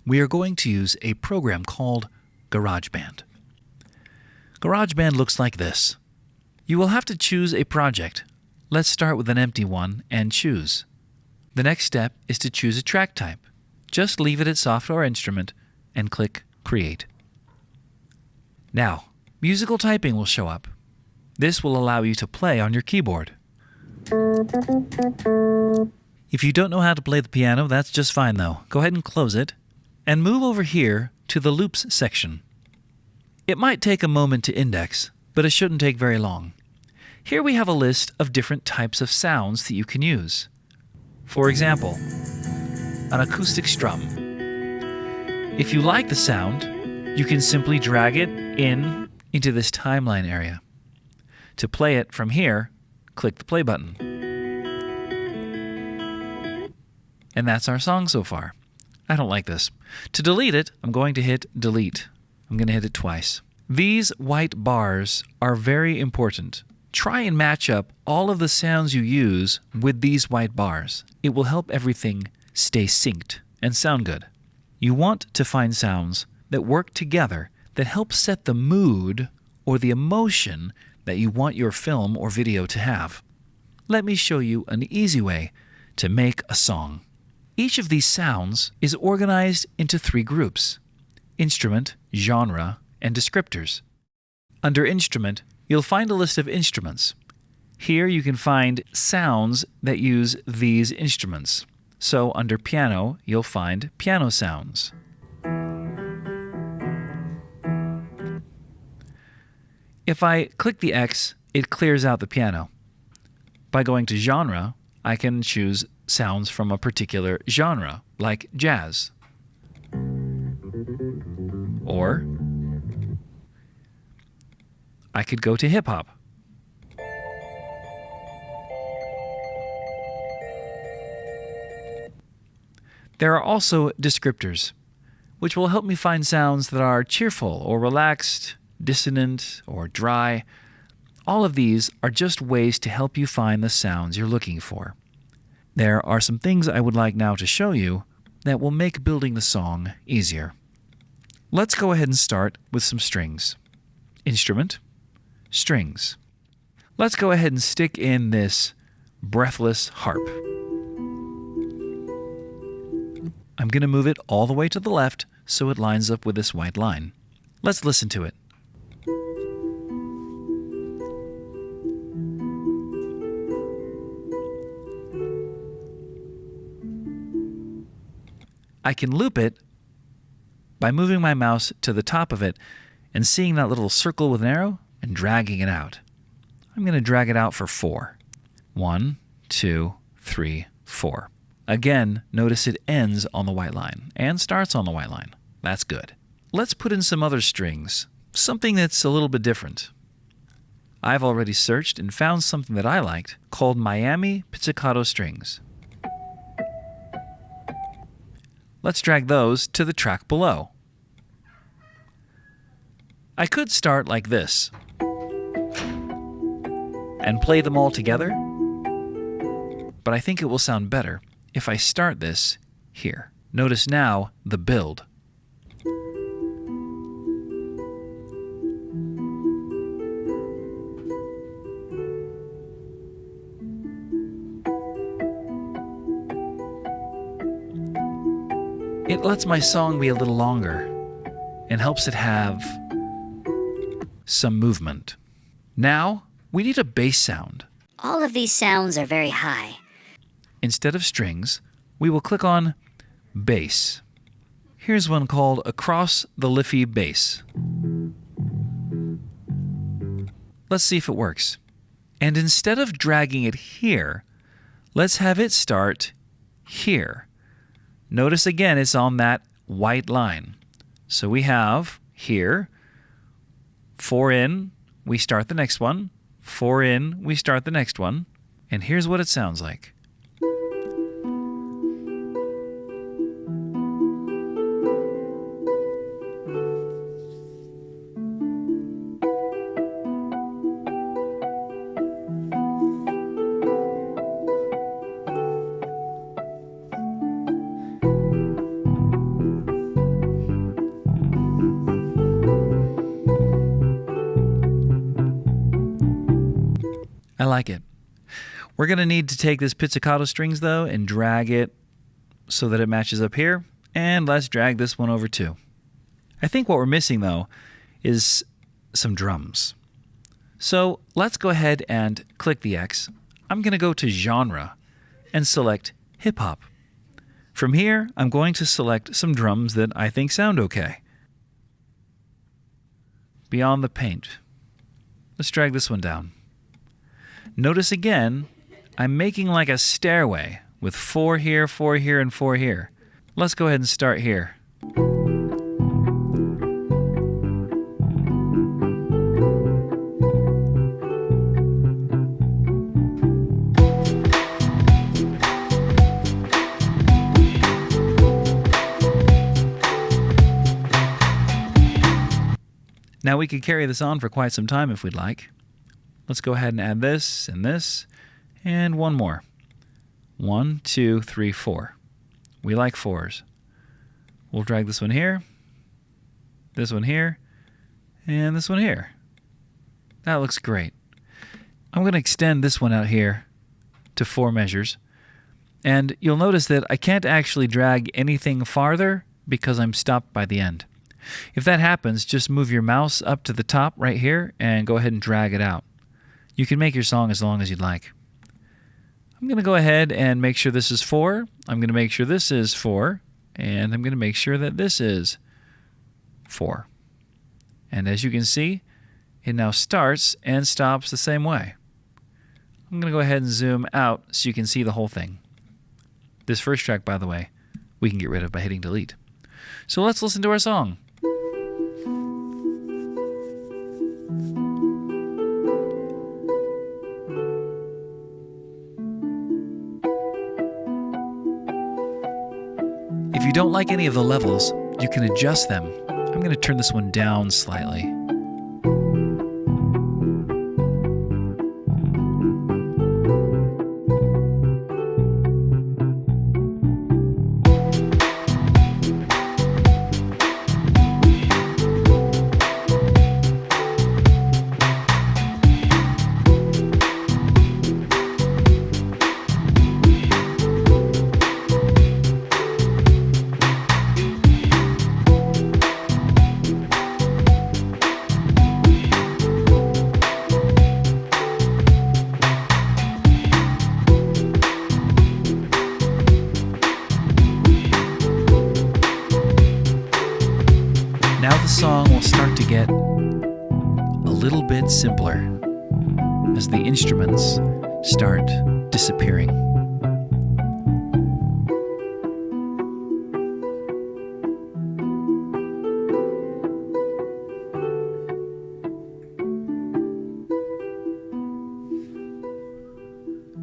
we are going to use a program called GarageBand. GarageBand looks like this. You will have to choose a project. Let's start with an empty one and choose. The next step is to choose a track type. Just leave it at Software Instrument and click Create. Now, musical typing will show up. This will allow you to play on your keyboard. If you don't know how to play the piano, that's just fine though. Go ahead and close it and move over here to the Loops section. It might take a moment to index, but it shouldn't take very long. Here we have a list of different types of sounds that you can use. For example, an acoustic strum. If you like the sound, you can simply drag it into this timeline area. To play it from here, click the play button. And that's our song so far. I don't like this. To delete it, I'm going to hit delete. I'm going to hit it twice. These white bars are very important. Try and match up all of the sounds you use with these white bars. It will help everything stay synced and sound good. You want to find sounds that work together that help set the mood or the emotion that you want your film or video to have. Let me show you an easy way to make a song. Each of these sounds is organized into 3 groups: instrument, genre, and descriptors. Under instrument, you'll find a list of instruments. Here you can find sounds that use these instruments. So under piano, you'll find piano sounds. If I click the X, it clears out the piano. By going to genre, I can choose sounds from a particular genre, like jazz. Or I could go to hip-hop. There are also descriptors, which will help me find sounds that are cheerful or relaxed, dissonant or dry. All of these are just ways to help you find the sounds you're looking for. There are some things I would like now to show you that will make building the song easier. Let's go ahead and start with some strings. Instrument, strings. Let's go ahead and stick in this breathless harp. I'm going to move it all the way to the left so it lines up with this white line. Let's listen to it. I can loop it by moving my mouse to the top of it and seeing that little circle with an arrow and dragging it out. I'm going to drag it out for 4. 1, 2, 3, 4. Again, notice it ends on the white line and starts on the white line. That's good. Let's put in some other strings, something that's a little bit different. I've already searched and found something that I liked called Miami Pizzicato strings. Let's drag those to the track below. I could start like this and play them all together, but I think it will sound better if I start this here. Notice now the build. It lets my song be a little longer and helps it have some movement. Now, we need a bass sound. All of these sounds are very high. Instead of strings, we will click on bass. Here's one called Across the Liffey Bass. Let's see if it works. And instead of dragging it here, let's have it start here. Notice again it's on that white line. So we have here, 4 in, we start the next one, 4 in, we start the next one, and here's what it sounds like. I like it. We're going to need to take this pizzicato strings, though, and drag it so that it matches up here. And let's drag this one over, too. I think what we're missing, though, is some drums. So let's go ahead and click the X. I'm going to go to Genre and select Hip Hop. From here, I'm going to select some drums that I think sound okay. Beyond the Paint. Let's drag this one down. Notice again, I'm making like a stairway with 4 here, 4 here, and 4 here. Let's go ahead and start here. Now we could carry this on for quite some time if we'd like. Let's go ahead and add this, and one more. 1, 2, 3, 4. We like 4s. We'll drag this one here, and this one here. That looks great. I'm going to extend this one out here to 4 measures. And you'll notice that I can't actually drag anything farther because I'm stopped by the end. If that happens, just move your mouse up to the top right here and go ahead and drag it out. You can make your song as long as you'd like. I'm going to go ahead and make sure this is 4. I'm going to make sure this is 4. And I'm going to make sure that this is 4. And as you can see, it now starts and stops the same way. I'm going to go ahead and zoom out so you can see the whole thing. This first track, by the way, we can get rid of by hitting delete. So let's listen to our song. If you don't like any of the levels, you can adjust them. I'm going to turn this one down slightly. Now the song will start to get a little bit simpler as the instruments start disappearing.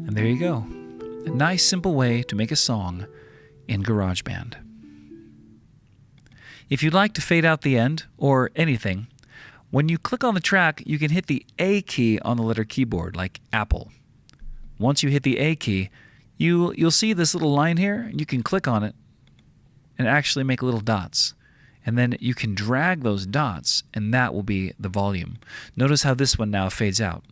And there you go. A nice, simple way to make a song in GarageBand. If you'd like to fade out the end, or anything, when you click on the track, you can hit the A key on the letter keyboard, like Apple. Once you hit the A key, you'll see this little line here, and you can click on it and actually make little dots. And then you can drag those dots, and that will be the volume. Notice how this one now fades out.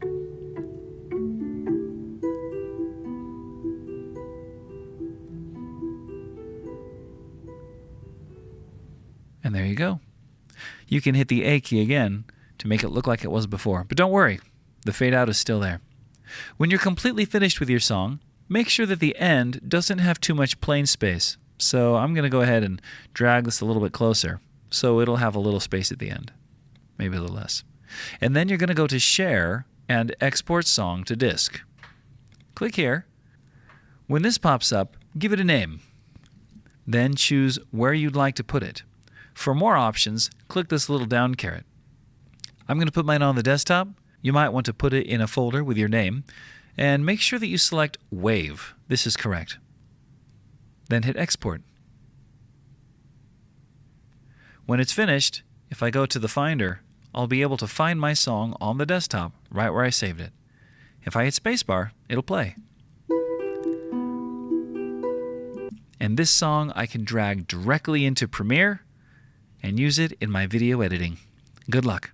And there you go. You can hit the A key again to make it look like it was before. But don't worry, the fade out is still there. When you're completely finished with your song, make sure that the end doesn't have too much plain space. So I'm going to go ahead and drag this a little bit closer so it'll have a little space at the end. Maybe a little less. And then you're going to go to Share and Export Song to Disk. Click here. When this pops up, give it a name. Then choose where you'd like to put it. For more options, click this little down caret. I'm going to put mine on the desktop. You might want to put it in a folder with your name. And make sure that you select Wave. This is correct. Then hit Export. When it's finished, if I go to the Finder, I'll be able to find my song on the desktop right where I saved it. If I hit spacebar, it'll play. And this song I can drag directly into Premiere and use it in my video editing. Good luck.